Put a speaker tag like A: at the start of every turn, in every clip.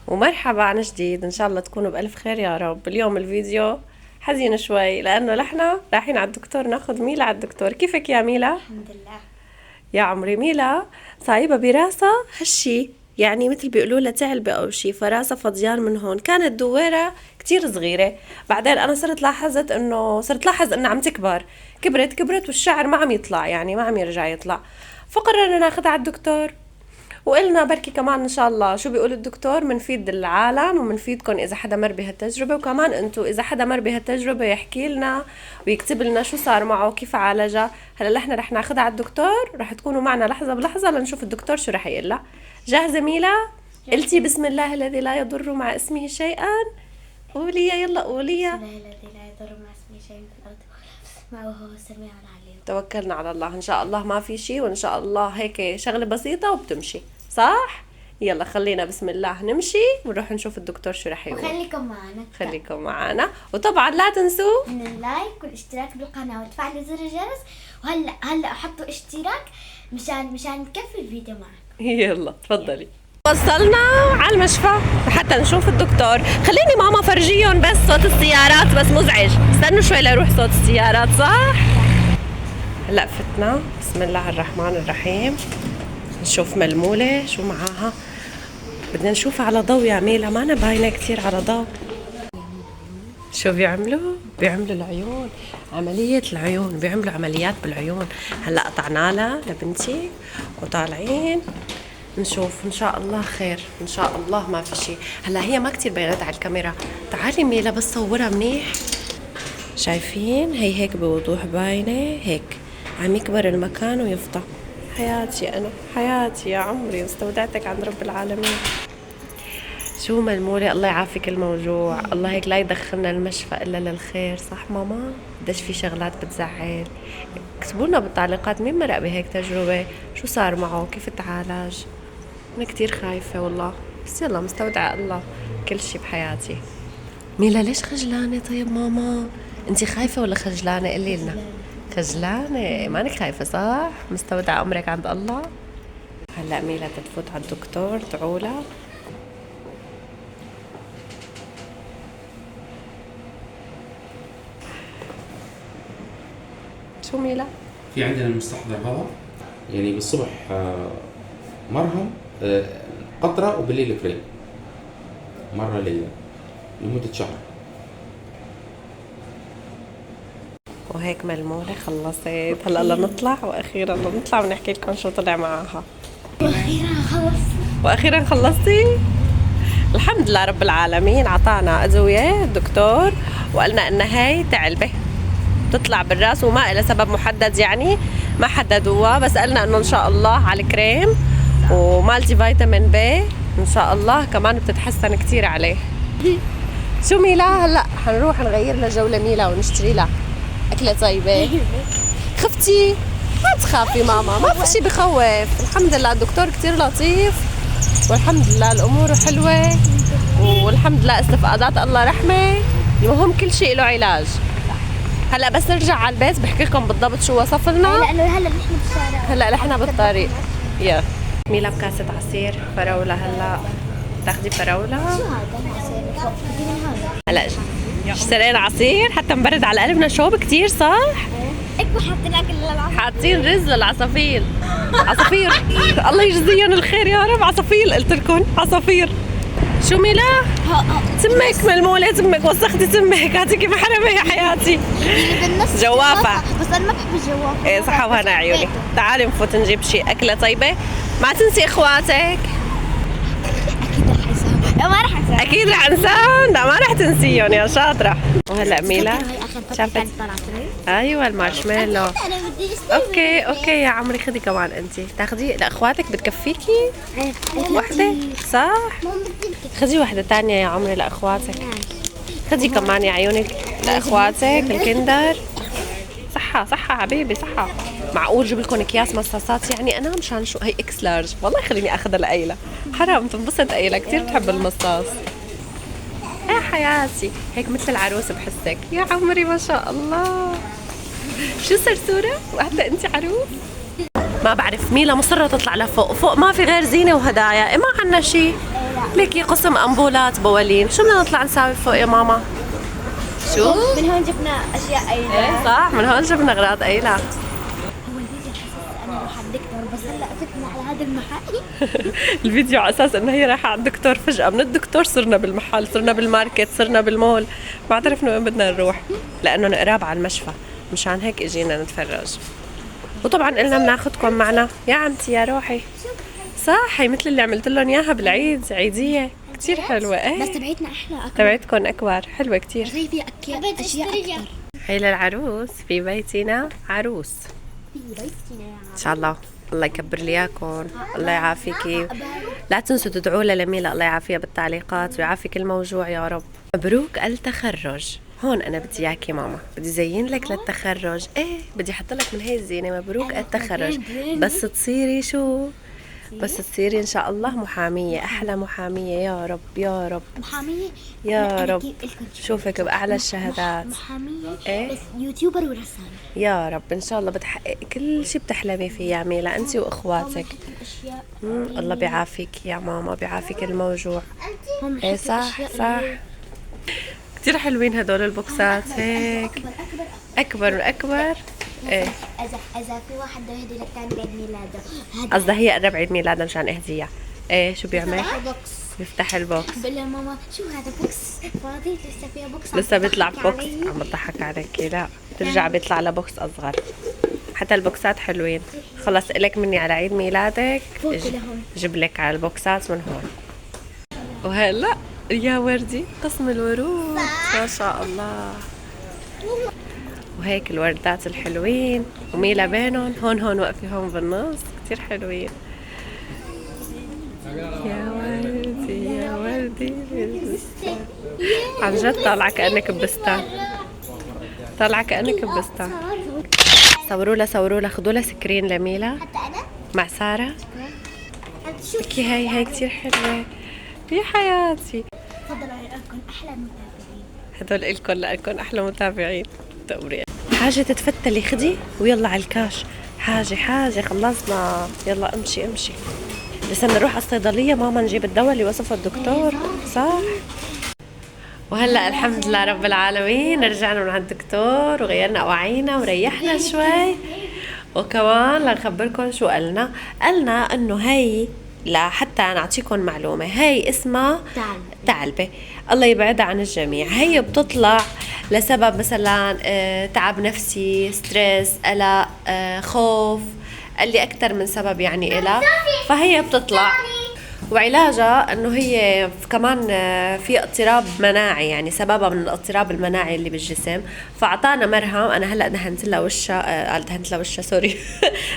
A: ومرحبا عن جديد، ان شاء الله تكونوا بألف خير يا رب. اليوم الفيديو حزين شوي لانه نحن رايحين على الدكتور ناخذ ميلا على الدكتور. كيفك يا ميلا؟
B: الحمد لله.
A: يا عمري ميلا صايبة براسها هالشي، يعني مثل بيقولوا لها تعلبة او شي، فراسها فضيان من هون. كانت دويرة كتير صغيرة، بعدين انا صرت لاحظ انه عم تكبر. كبرت والشعر ما عم يطلع، يعني ما عم يرجع يطلع. فقررنا ناخذها على الدكتور، وقلنا بركي كمان ان شاء الله شو بيقول الدكتور منفيد العالم ومنفيدكم اذا حدا مر بهالتجربه، وكمان انتو اذا حدا مر بهالتجربه يحكي لنا ويكتب لنا شو صار معه وكيف عالجها. هلا نحن رح ناخذها على الدكتور، رح تكونوا معنا لحظه بلحظه لنشوف الدكتور شو رح يقول لها. جاهزه ميلا؟ قلتي بسم الله الذي لا يضر مع اسمه شيئا؟ قولي يلا قولي.
B: بسم الله الذي لا يضر مع اسمه شيء في الارض ولا وهو السميع العليم.
A: توكلنا على الله، ان شاء الله ما في شيء، وان شاء الله هيك شغله بسيطه وبتمشي صح. يلا خلينا بسم الله نمشي ونروح نشوف الدكتور شو رح يقول. خليكم معنا وطبعا لا تنسوا
B: من اللايك والاشتراك بالقناه وتفعلوا زر الجرس. وهلا حطوا اشتراك مشان نكفي الفيديو معك.
A: يلا تفضلي. وصلنا على المشفى حتى نشوف الدكتور. خليني ماما فرجيهم بس صوت السيارات بس مزعج، استنوا شوي ليروح صوت السيارات صح. هلا فتنا بسم الله الرحمن الرحيم. نشوف ملمولة شو معاها، بدنا نشوفها على ضوء يا ميلا، ما أنا باينة كتير على ضوء. شو بيعملوا العيون، عملية العيون، بيعملوا عمليات بالعيون. هلا قطعنا لها لبنتي وطالعين نشوف ان شاء الله خير، ان شاء الله ما في شيء. هلا هي ما كتير بينت على الكاميرا، تعالي ميلا بس صورها منيح. شايفين هي هيك بوضوح باينة، هيك عم يكبر المكان ويفضى. حياتي أنا، حياتي يا عمري، واستودعتك عند رب العالمين. شو ملمولة، الله يعافيك الموجوع، الله هيك لا يدخلنا المشفى إلا للخير صح ماما؟ قديش في شغلات بتزعل. اكتبوا لنا بالتعليقات مين مرق بهيك تجربة، شو صار معه، كيف تعالج. أنا كتير خايفة والله، بس يلا مستودعة الله كل شي بحياتي. ميلا ليش خجلانة طيب ماما؟ انتي خايفة ولا خجلانة؟ قولي لنا. خجلانة؟ مانك خايفة صح؟ مستودعة أمرك عند الله. هلا ميلا تفوت على الدكتور، ادعولها. شو ميلا؟
C: في عندنا المستحضر هذا يعني بالصبح مرهم قطرة وبالليل كريم، مرة ليلة لمدة شهر.
A: وهيك ملمولة خلصت. هلا يلا نطلع، واخيرا نطلع ونحكي لكم شو طلع معاها. واخيرا خلصتي؟ الحمد لله رب العالمين. عطانا ادوية الدكتور وقالنا ان هاي تعلبة تطلع بالراس وما إلى سبب محدد، يعني ما حددوها، بس قالنا انه ان شاء الله على الكريم ومالتي فيتامين بي ان شاء الله كمان بتتحسن كتير عليه. شو ميلا؟ هلا حنروح نغير لها جولة ميلا ونشتري لها أكلة طيبة. خفتي؟ ما تخافي ماما، ما في شي بخوف، الحمد لله الدكتور كتير لطيف، والحمد لله الأمور حلوة، والحمد لله استفادات الله رحمة. المهم كل شيء له علاج. هلا بس نرجع على البيت بحكي لكم بالضبط شو وصف لنا.
B: هلا نحن بالشارع،
A: هلا نحن بالطريق. يا ميلا بكاسة عصير فراولة. هلا تاخدي فراولة.
B: شو هذا العصير؟
A: هلا اشترينا عصير حتى نبرد على قلبنا. شوب كتير صح؟
B: اكبر حاطين اكل للعصير،
A: حاطين رز للعصافير. عصافير الله يجزيهم الخير يا رب. عصافير قلت لكم، عصافير. شو ميلا؟ تمك ملمولة، تمك وسختي تمك، هاتيكي محرمة يا حياتي. جوافة،
B: بس انا ما بحب الجوافة.
A: ايه صحة وهنا عيوني. تعالي نفوت نجيب شي أكلة طيبة. ما تنسي اخواتك.
B: لا ما رح انسى،
A: اكيد رح انساهم، لا ما رح تنسيهم يا شاطرة. وهلا ميلا شافت ايوه المارشميلو. اوكي يا عمري خدي كمان انتي. تاخدي لاخواتك بتكفيكي وحدة صح؟ خدي وحدة تانية يا عمري لاخواتك. خدي كمان يا عيونك لاخواتك الكندر. صحة حبيبي صحة. معقول جيب لكم اكياس مصاصات؟ يعني انا مشان شو هي اكس لارج، والله خليني اخذها لايلا، حرام تنبسط ايلا كثير بتحب المصاص. يا حياتي هيك مثل العروس بحسك يا عمري ما شاء الله. شو سرسورة وحتى انت عروس. ما بعرف ميلا مصرة تطلع لفوق، فوق ما في غير زينة وهدايا، ما عنا شي. ليكي قسم أنبولات بوالين. شو بدنا نطلع نساوي فوق يا ماما؟ شو؟
B: من هون جبنا اشياء
A: ايه صح، من هون جبنا اغراض ايلا.
B: هو الفيديو حسيت انا راح الدكتور، بس هلا فتنا على هذا المحل.
A: الفيديو على اساس انه هي رايحه على الدكتور، فجاه من الدكتور صرنا بالمحل، صرنا بالماركت، صرنا بالمول، ما عرفنا وين بدنا نروح لانه قراب على المشفى، مشان هيك اجينا نتفرج. وطبعا قلنا بناخذكم معنا يا عمتي يا روحي. صح، هي مثل اللي عملت لهم اياها بالعيد، عيديه كثير حلوه. ايه
B: بس تبعتنا احلى اكبر.
A: تبعتكم اكبر، حلوه كثير.
B: زي في اشياء اكثر.
A: هي للعروس، في بيتنا عروس
B: في بيتنا
A: ان شاء الله. الله يكبر لي اياكم، الله يعافيكي. لا تنسوا تدعوا لها لميلا الله يعافيها بالتعليقات ويعافي كل موجوع يا رب. مبروك التخرج. هون انا بدي اياكي ماما، بدي زين لك للتخرج. ايه بدي احط لك من هي الزينه. مبروك التخرج. بس تصيري شو؟ بس تصيري ان شاء الله محاميه، احلى محاميه يا رب يا رب.
B: محاميه
A: يا رب شوفك باعلى الشهادات.
B: محاميه
A: إيه؟
B: بس يوتيوبر ورسامه
A: يا رب ان شاء الله بتحقق كل شيء بتحلمي فيه يا ميلا انت واخواتك.
B: اشياء.
A: الله بيعافيك يا ماما، بيعافيك الموجوع.
B: هم
A: ايه صح صح. كتير حلوين هدول البوكسات هيك اكبر واكبر. ايه
B: اذا في واحد بده يهدي للثاني بعيد ميلاده،
A: قصدها هي قرب عيد ميلادها مشان اهديها. ايه شو بيعمل؟
B: بوكس.
A: بيفتح البوكس.
B: بقول لها ماما شو هذا بوكس فاضي لسه فيها بوكس.
A: لسه بيطلع بوكس. عم بضحك عليكي. لا بترجع بيطلع لبوكس اصغر. حتى البوكسات حلوين. خلص إلك مني على عيد ميلادك جيب لك على البوكسات من هون. وهلا يا وردي قسم الورود ما شاء الله. وهيك الوردات الحلوين وميلا بينهم. هون واقفة هون بالنص كتير حلوين. يا وردي يا وردي عن جد طالعة كأنك ببستان، طالعة كأنك ببستان. صوروا لها خذوا لها سكرين لميلا
B: حتى انا
A: مع سارة.
B: شوفي
A: هي كتير حلوة يا حياتي.
B: تفضلوا لكم احلى متابعين.
A: هدول إلكن لأكون أحلى متابعين. تقولي حاجة تتفتلي خدي ويلا على الكاش. حاجة خلصنا. يلا امشي لسه نروح على الصيدلية ماما نجيب الدواء اللي وصفه الدكتور. صح. وهلا الحمد لله رب العالمين رجعنا من عند الدكتور وغيرنا أواعينا وريحنا شوي. وكمان لنخبركم شو قالنا انه هي لحتى نعطيكم معلومة، هي اسمها ثعلبة الله يبعدها عن الجميع. هي بتطلع لسبب مثلا تعب نفسي، ستريس، قلق، خوف، اللي أكتر من سبب يعني إلها، فهي بتطلع. وعلاجها انه هي كمان في اضطراب مناعي، يعني سببها من الاضطراب المناعي اللي بالجسم. فاعطانا مرهم. انا هلا دهنت لها وشها سوري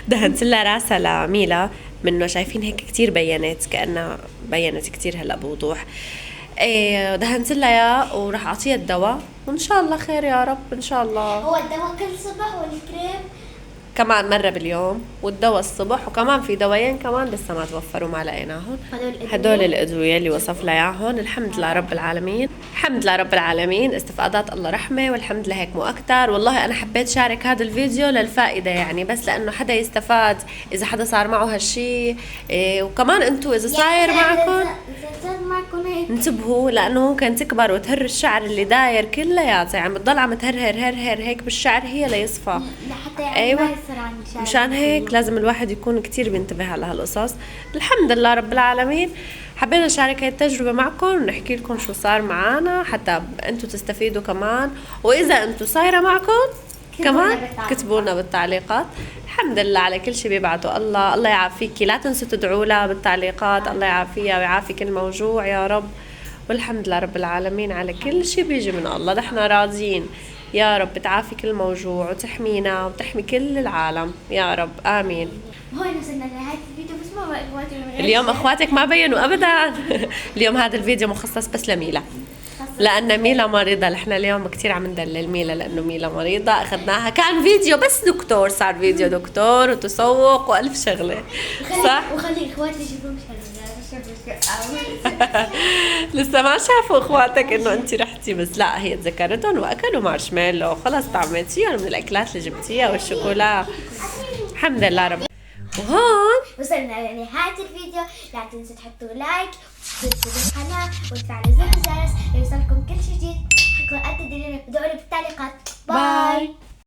A: دهنت لها راسها لميلا منه. شايفين هيك كتير بينت كأنها بينت كتير هلا بوضوح. دهنت لها اياه وراح اعطيها الدواء وان شاء الله خير يا رب ان شاء الله.
B: هو الدواء كل صبح والكريم
A: كمان مرة باليوم والدواء الصبح. وكمان في دوايين كمان لسه ما توفروا ما لقيناهم. هدول الأدوية اللي وصف لها اياهم. الحمد لله رب العالمين، الحمد لله رب العالمين. استفادات الله رحمة والحمد لله هيك مو أكتر. والله أنا حبيت شارك هذا الفيديو للفائدة يعني، بس لأنه حدا يستفاد إذا حدا صار معه هالشي. وكمان أنتوا إذا صاير معكم انتبهوا، لأنه ممكن تكبر وتهر الشعر اللي داير كلياته، يعني بتضل عم تهرهر هيك بالشعر هي ليصفى. أيوة مشان هيك لازم الواحد يكون كتير بينتبه على هالقصص. الحمد لله رب العالمين حبينا نشارك هاي التجربة معكم ونحكي لكم شو صار معنا حتى انتوا تستفيدوا كمان. وإذا انتوا صايرة معكم كمان كتبوا لنا بالتعليقات. الحمد لله على كل شيء بيبعته الله يعافيكي. لا تنسوا تدعوا لها بالتعليقات، الله يعافيها ويعافي كل موجوع يا رب. والحمد لله رب العالمين على كل شيء بيجي من الله. نحن راضيين يا رب تعافي كل موجوع وتحمينا وتحمي كل العالم يا رب آمين.
B: هون وصلنا لنهاية الفيديو. بس ما اخواتي
A: اليوم اخواتك ما بينوا ابدا. اليوم هذا الفيديو مخصص بس لميلا، لأن ميلا مريضة. نحن اليوم كتير عم ندلل ميلا لأنه ميلا مريضة. أخذناها كان فيديو بس دكتور، صار فيديو دكتور وتسوق وألف شغلة. صح؟
B: وخلي إخواتي يشوفون
A: لسه ما شافوا إخواتك إنه أنت رحتي، بس لا هي تذكرتهم وأكلوا مارشميلو خلص طعمتيهم من الأكلات اللي جبتيها والشوكولا. الحمد لله رب. وهون
B: وصلنا لنهاية الفيديو. لا تنسوا تحطوا لايك تشتركوا بالقناة وتفعلوا زر الجرس ليوصلكم كل شي جديد. حكوا قد ادعوا لي بالتعليقات.